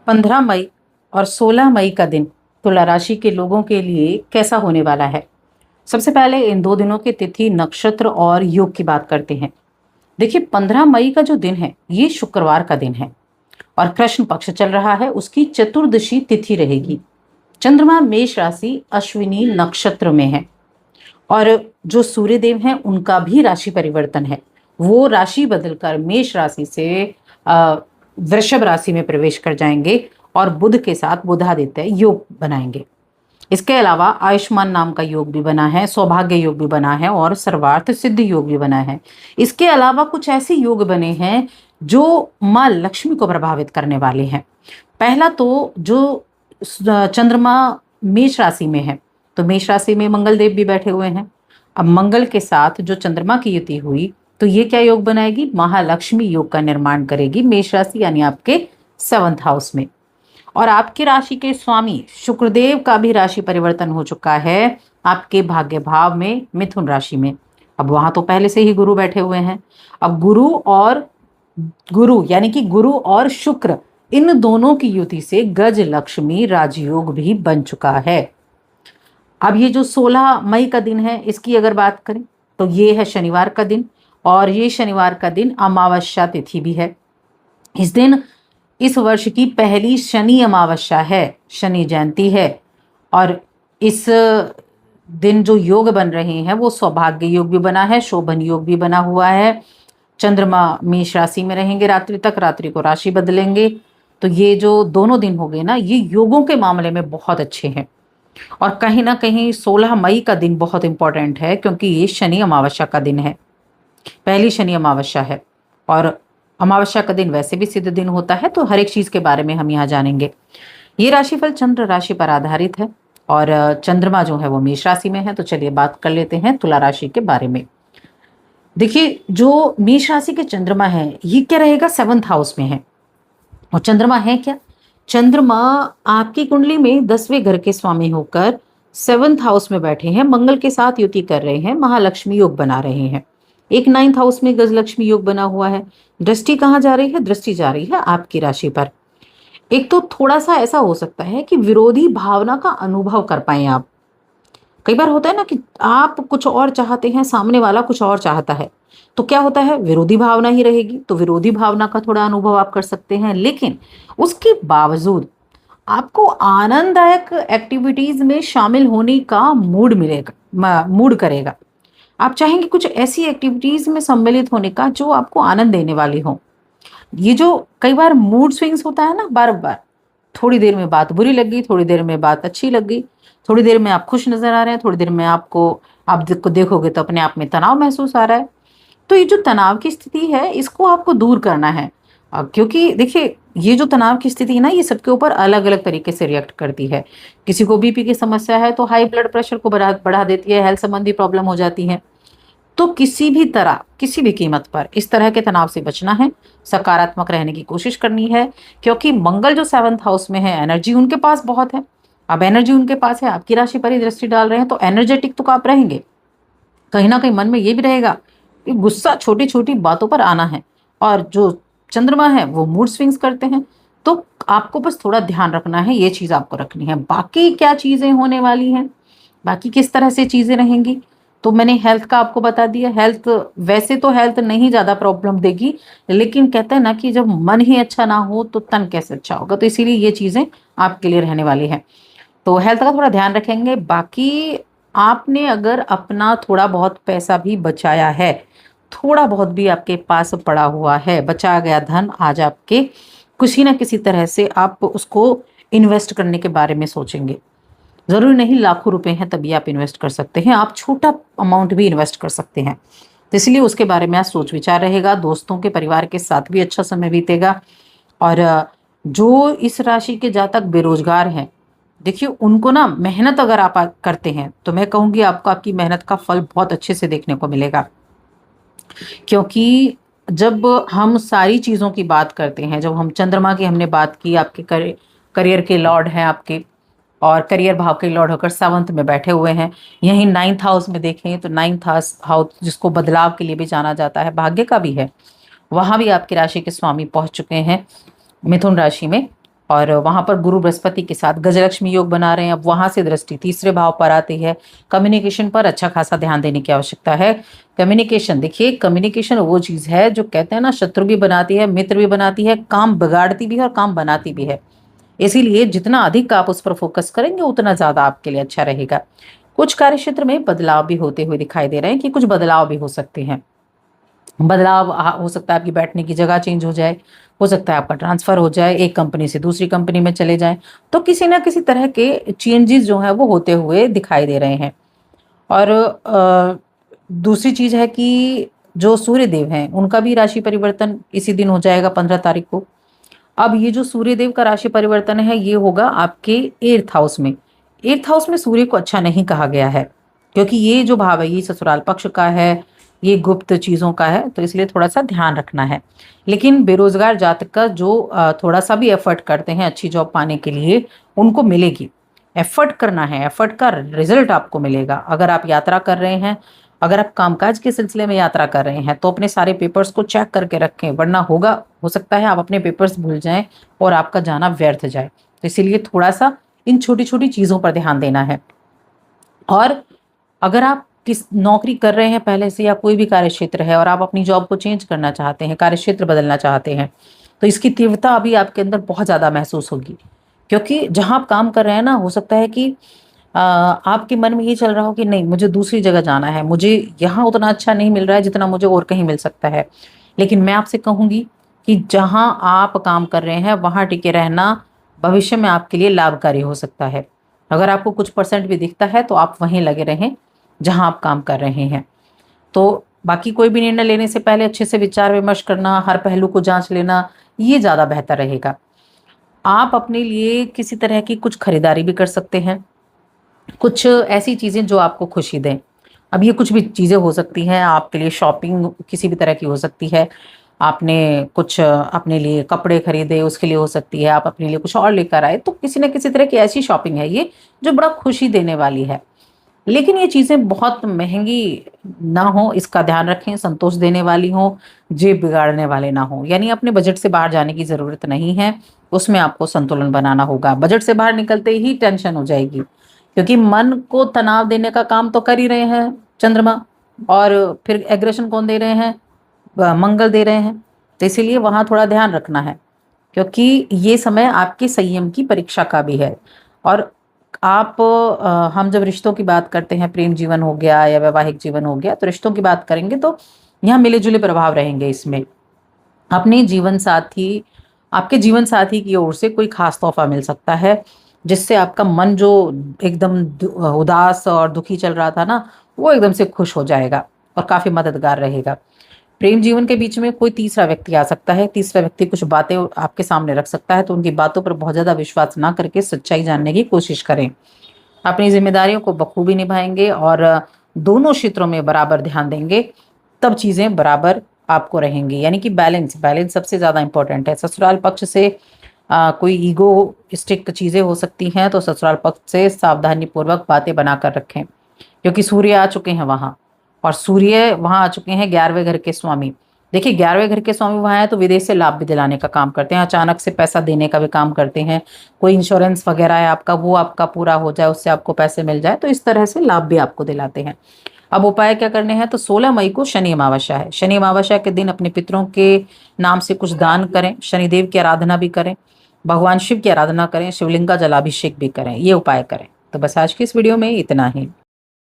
15 मई और 16 मई का दिन तुला राशि के लोगों के लिए कैसा होने वाला है। सबसे पहले इन 2 दिनों की तिथि, नक्षत्र और योग की बात करते हैं। देखिए, 15 मई का जो दिन है ये शुक्रवार का दिन है और कृष्ण पक्ष चल रहा है, उसकी चतुर्दशी तिथि रहेगी। चंद्रमा मेष राशि अश्विनी नक्षत्र में है और जो सूर्य देव हैं उनका भी राशि परिवर्तन है। वो राशि बदलकर मेष राशि से वृषभ राशि में प्रवेश कर जाएंगे और बुध के साथ बुधादित्य योग बनाएंगे। इसके अलावा आयुष्मान नाम का योग भी बना है, सौभाग्य योग भी बना है और सर्वार्थ सिद्ध योग भी बना है। इसके अलावा कुछ ऐसे योग बने हैं जो माँ लक्ष्मी को प्रभावित करने वाले हैं। पहला तो जो चंद्रमा मेष राशि में है, तो मेष राशि में मंगल देव भी बैठे हुए हैं। अब मंगल के साथ जो चंद्रमा की युति हुई तो ये क्या योग बनाएगी, महालक्ष्मी योग का निर्माण करेगी मेष राशि यानी आपके 7th हाउस में। और आपकी राशि के स्वामी शुक्रदेव का भी राशि परिवर्तन हो चुका है आपके भाग्य भाव में मिथुन राशि में। अब वहां तो पहले से ही गुरु बैठे हुए हैं। अब गुरु यानी कि गुरु और शुक्र, इन दोनों की युति से गज लक्ष्मी राजयोग भी बन चुका है। अब ये जो 16 मई का दिन है इसकी अगर बात करें तो ये है शनिवार का दिन और ये शनिवार का दिन अमावस्या तिथि भी है। इस दिन इस वर्ष की पहली शनि अमावस्या है, शनि जयंती है। और इस दिन जो योग बन रहे हैं वो सौभाग्य योग भी बना है, शोभन योग भी बना हुआ है। चंद्रमा मेष राशि में रहेंगे रात्रि तक, रात्रि को राशि बदलेंगे। तो ये जो दोनों दिन हो गए ना, ये योगों के मामले में बहुत अच्छे हैं। और कहीं ना कहीं 16 मई का दिन बहुत इंपॉर्टेंट है क्योंकि ये शनि अमावस्या का दिन है, पहली शनि अमावस्या है। और अमावस्या का दिन वैसे भी सिद्ध दिन होता है, तो हर एक चीज के बारे में हम यहाँ जानेंगे। ये राशिफल चंद्र राशि पर आधारित है और चंद्रमा जो है वो मेष राशि में है। तो चलिए बात कर लेते हैं तुला राशि के बारे में। देखिए, जो मेष राशि के चंद्रमा है ये क्या रहेगा, 7th हाउस में है। और चंद्रमा है क्या, चंद्रमा आपकी कुंडली में 10वें घर के स्वामी होकर 7th हाउस में बैठे हैं, मंगल के साथ युति कर रहे हैं, महालक्ष्मी योग बना रहे हैं। एक 9th हाउस में गजलक्ष्मी योग बना हुआ है। दृष्टि कहाँ जा रही है, दृष्टि जा रही है आपकी राशि पर। एक तो थोड़ा सा ऐसा हो सकता है कि विरोधी भावना का अनुभव कर पाए आप। कई बार होता है ना कि आप कुछ और चाहते हैं, सामने वाला कुछ और चाहता है, तो क्या होता है, विरोधी भावना ही रहेगी। तो विरोधी भावना का थोड़ा अनुभव आप कर सकते हैं, लेकिन उसके बावजूद आपको आनंददायक एक्टिविटीज में शामिल होने का मूड करेगा। आप चाहेंगे कुछ ऐसी एक्टिविटीज में सम्मिलित होने का जो आपको आनंद देने वाली हो। ये जो कई बार मूड स्विंग्स होता है ना, बार बार थोड़ी देर में बात बुरी लग गई, थोड़ी देर में बात अच्छी लग गई, थोड़ी देर में आप खुश नजर आ रहे हैं, थोड़ी देर में आप देखोगे तो अपने आप में तनाव महसूस आ रहा है। तो ये जो तनाव की स्थिति है इसको आपको दूर करना है। क्योंकि देखिए, ये जो तनाव की स्थिति है ना, ये सबके ऊपर अलग अलग तरीके से रिएक्ट करती है। किसी को बीपी की समस्या है तो हाई ब्लड प्रेशर को बढ़ा देती है, हेल्थ संबंधी प्रॉब्लम हो जाती है। तो किसी भी तरह, किसी भी कीमत पर इस तरह के तनाव से बचना है, सकारात्मक रहने की कोशिश करनी है। क्योंकि मंगल जो 7th हाउस में है, एनर्जी उनके पास बहुत है। अब एनर्जी उनके पास है, आपकी राशि पर ही दृष्टि डाल रहे हैं, तो एनर्जेटिक तो आप रहेंगे। कहीं ना कहीं मन में ये भी रहेगा कि गुस्सा छोटी छोटी बातों पर आना है। और जो चंद्रमा है वो मूड स्विंग्स करते हैं, तो आपको बस थोड़ा ध्यान रखना है, ये चीज आपको रखनी है। बाकी क्या चीजें होने वाली हैं, बाकी किस तरह से चीजें रहेंगी, तो मैंने हेल्थ का आपको बता दिया। हेल्थ, वैसे तो हेल्थ नहीं ज्यादा प्रॉब्लम देगी, लेकिन कहते हैं ना कि जब मन ही अच्छा ना हो तो तन कैसे अच्छा होगा, तो इसीलिए ये चीजें आपके लिए रहने वाली हैं। तो हेल्थ का थोड़ा ध्यान रखेंगे। बाकी आपने अगर अपना थोड़ा बहुत पैसा भी बचाया है, थोड़ा बहुत भी आपके पास पड़ा हुआ है, बचा गया धन, आज आपके किसी ना किसी तरह से आप उसको इन्वेस्ट करने के बारे में सोचेंगे। जरूरी नहीं लाखों रुपए हैं तभी आप इन्वेस्ट कर सकते हैं, आप छोटा अमाउंट भी इन्वेस्ट कर सकते हैं। तो इसलिए उसके बारे में आज सोच विचार रहेगा। दोस्तों के, परिवार के साथ भी अच्छा समय बीतेगा। और जो इस राशि के जातक बेरोजगार हैं, देखिए उनको ना मेहनत अगर आप करते हैं तो मैं कहूंगी आपको आपकी मेहनत का फल बहुत अच्छे से देखने को मिलेगा। क्योंकि जब हम सारी चीजों की बात करते हैं, जब हम चंद्रमा की हमने बात की, आपके करियर के लॉर्ड हैं आपके, और करियर भाव के लॉर्ड होकर 7th में बैठे हुए हैं। यहीं 9th हाउस में देखें तो 9th हाउस जिसको बदलाव के लिए भी जाना जाता है, भाग्य का भी है, वहां भी आपकी राशि के स्वामी पहुंच चुके हैं मिथुन राशि में। और वहां पर गुरु बृहस्पति के साथ गजलक्ष्मी योग बना रहे हैं। अब वहां से दृष्टि तीसरे भाव पर आती है। कम्युनिकेशन पर अच्छा खासा ध्यान देने की आवश्यकता है। कम्युनिकेशन, देखिए कम्युनिकेशन वो चीज है जो कहते हैं ना, शत्रु भी बनाती है, मित्र भी बनाती है, काम बिगाड़ती भी है और काम बनाती भी है। इसीलिए जितना अधिक आप उस पर फोकस करेंगे उतना ज्यादा आपके लिए अच्छा रहेगा। कुछ कार्य क्षेत्र में बदलाव भी होते हुए दिखाई दे रहे हैं कि कुछ बदलाव भी हो सकते हैं। बदलाव हो सकता है आपकी बैठने की जगह चेंज हो जाए, हो सकता है आपका ट्रांसफर हो जाए, एक कंपनी से दूसरी कंपनी में चले जाएं। तो किसी ना किसी तरह के चेंजेस जो है वो होते हुए दिखाई दे रहे हैं। और दूसरी चीज है कि जो सूर्य देव हैं उनका भी राशि परिवर्तन इसी दिन हो जाएगा 15 तारीख को। अब ये जो सूर्य देव का राशि परिवर्तन है ये होगा आपके 8th हाउस में। 8th हाउस में सूर्य को अच्छा नहीं कहा गया है, क्योंकि ये जो भाव है ये ससुराल पक्ष का है, ये गुप्त चीजों का है, तो इसलिए थोड़ा सा ध्यान रखना है। लेकिन बेरोजगार जातक का जो थोड़ा सा भी एफर्ट करते हैं अच्छी जॉब पाने के लिए, उनको मिलेगी। एफर्ट करना है, एफर्ट का रिजल्ट आपको मिलेगा। अगर आप यात्रा कर रहे हैं, अगर आप कामकाज के सिलसिले में यात्रा कर रहे हैं, तो अपने सारे पेपर्स को चेक करके रखें, वरना होगा हो सकता है आप अपने पेपर्स भूल जाएं और आपका जाना व्यर्थ जाए। तो इसीलिए थोड़ा सा इन छोटी छोटी चीजों पर ध्यान देना है। और अगर आप किस नौकरी कर रहे हैं पहले से, या कोई भी कार्य क्षेत्र है और आप अपनी जॉब को चेंज करना चाहते हैं, कार्य क्षेत्र बदलना चाहते हैं, तो इसकी तीव्रता अभी आपके अंदर बहुत ज्यादा महसूस होगी। क्योंकि जहां आप काम कर रहे हैं ना, हो सकता है कि आपके मन में ये चल रहा हो कि नहीं, मुझे दूसरी जगह जाना है, मुझे यहाँ उतना अच्छा नहीं मिल रहा है जितना मुझे और कहीं मिल सकता है। लेकिन मैं आपसे कहूंगी कि जहां आप काम कर रहे हैं वहां टिके रहना भविष्य में आपके लिए लाभकारी हो सकता है। अगर आपको कुछ परसेंट भी दिखता है तो आप वहीं लगे रहें जहां आप काम कर रहे हैं। तो बाकी कोई भी निर्णय लेने से पहले अच्छे से विचार विमर्श करना, हर पहलू को जांच लेना, ये ज्यादा बेहतर रहेगा। आप अपने लिए किसी तरह की कुछ खरीदारी भी कर सकते हैं, कुछ ऐसी चीजें जो आपको खुशी दें। अब ये कुछ भी चीजें हो सकती हैं, आपके लिए शॉपिंग किसी भी तरह की हो सकती है, आपने कुछ अपने लिए कपड़े खरीदे उसके लिए हो सकती है, आप अपने लिए कुछ और लेकर आए, तो किसी न किसी तरह की ऐसी शॉपिंग है ये जो बड़ा खुशी देने वाली है। लेकिन ये चीजें बहुत महंगी ना हो, इसका ध्यान रखें, संतोष देने वाली हो, जेब बिगाड़ने वाले ना हो। यानी अपने बजट से बाहर जाने की जरूरत नहीं है, उसमें आपको संतुलन बनाना होगा। बजट से बाहर निकलते ही टेंशन हो जाएगी, क्योंकि मन को तनाव देने का काम तो कर ही रहे हैं चंद्रमा, और फिर एग्रेशन कौन दे रहे हैं, मंगल दे रहे हैं। तो इसीलिए वहां थोड़ा ध्यान रखना है, क्योंकि ये समय आपके संयम की परीक्षा का भी है। और आप हम जब रिश्तों की बात करते हैं, प्रेम जीवन हो गया या वैवाहिक जीवन हो गया, तो रिश्तों की बात करेंगे तो यहाँ मिले जुले प्रभाव रहेंगे। इसमें अपने जीवन साथी, आपके जीवन साथी की ओर से कोई खास तोहफा मिल सकता है, जिससे आपका मन जो एकदम उदास और दुखी चल रहा था ना, वो एकदम से खुश हो जाएगा और काफी मददगार रहेगा। प्रेम जीवन के बीच में कोई तीसरा व्यक्ति आ सकता है, तीसरा व्यक्ति कुछ बातें आपके सामने रख सकता है, तो उनकी बातों पर बहुत ज्यादा विश्वास ना करके सच्चाई जानने की कोशिश करें। अपनी जिम्मेदारियों को बखूबी निभाएंगे और दोनों क्षेत्रों में बराबर ध्यान देंगे, तब चीजें बराबर आपको रहेंगी। यानी कि बैलेंस, बैलेंस सबसे ज्यादा इंपॉर्टेंट है। ससुराल पक्ष से कोई ईगोइस्टिक चीजें हो सकती हैं, तो ससुराल पक्ष से सावधानी पूर्वक बातें बनाकर रखें, क्योंकि सूर्य आ चुके हैं वहां, और सूर्य वहां आ चुके हैं 11वें घर के स्वामी। देखिए 11वें घर के स्वामी वहां है तो विदेश से लाभ भी दिलाने का काम करते हैं, अचानक से पैसा देने का भी काम करते हैं। कोई इंश्योरेंस वगैरह है आपका, वो आपका पूरा हो जाए, उससे आपको पैसे मिल जाए, तो इस तरह से लाभ भी आपको दिलाते हैं। अब उपाय क्या करने हैं, तो 16 मई को शनि अमावस्या है। शनि अमावस्या के दिन अपने पितरों के नाम से कुछ दान करें, शनिदेव की आराधना भी करें, भगवान शिव की आराधना करें, शिवलिंग का जलाभिषेक भी करें, ये उपाय करें। तो बस आज की इस वीडियो में इतना ही।